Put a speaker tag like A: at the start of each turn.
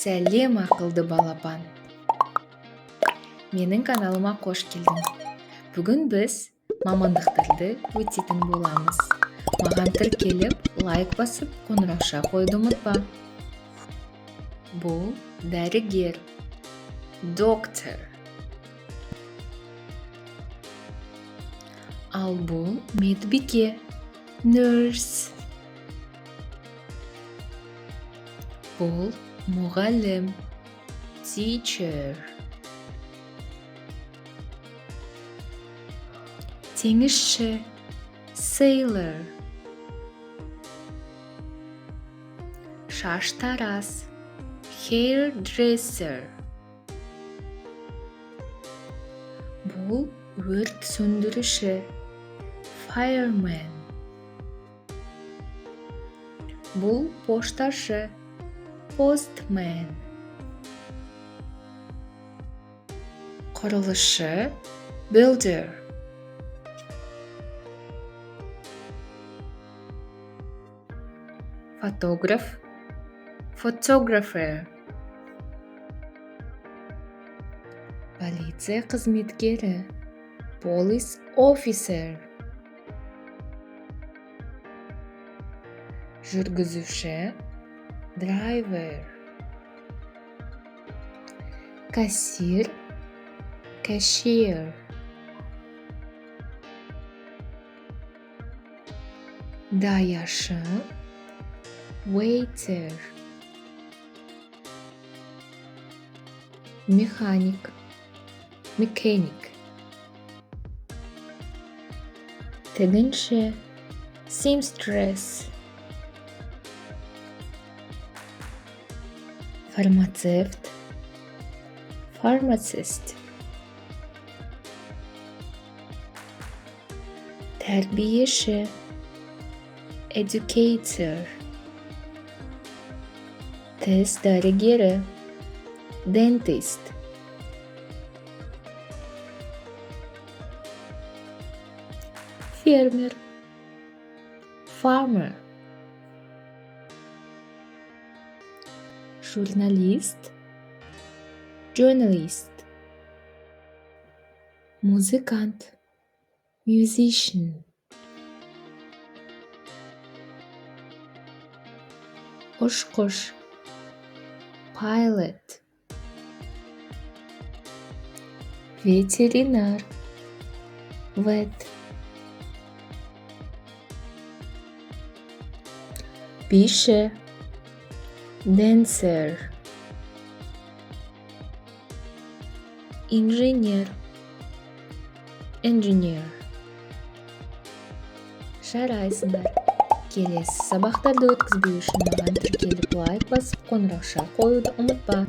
A: Сәлем ақылды балапан. Менің каналыма қош келдің. Бүгін біз мамандықтарды өтетін боламыз. Маған тіркеліп, лайк басып, қоңырауша қойды ұмытпа. Бұл дәрігер, доктор. Ал бұл медбике, nurse. Бұл мұғалім, teacher. Теңізші, sailor. Шаштараз, hairdresser. Бұл өрт сөндіруші, fireman. Бұл пошташы, postman. Құрылысшы, builder. Фотограф, photographer. Полиция қызметкері, police officer. Жүргізуші, driver. Кассир, cashier. Даяшы, waiter. Механик, mechanic. Тігінші, seamstress. Фармацевт, pharmacist. Тәрбиеші, educator. Тіс дәрігері, dentist. Фермер, farmer. Журналист, journalist. Музыкант, musician. Ұшқыш, pilot. Ветеринар, vet. Биші, dancer. Инженер, engineer. Жарайсыңдар. Келесі сабақтарды өткізбеу үшін маған тіркеліп лайк басып, қоңырауша қоюды ұмытпа.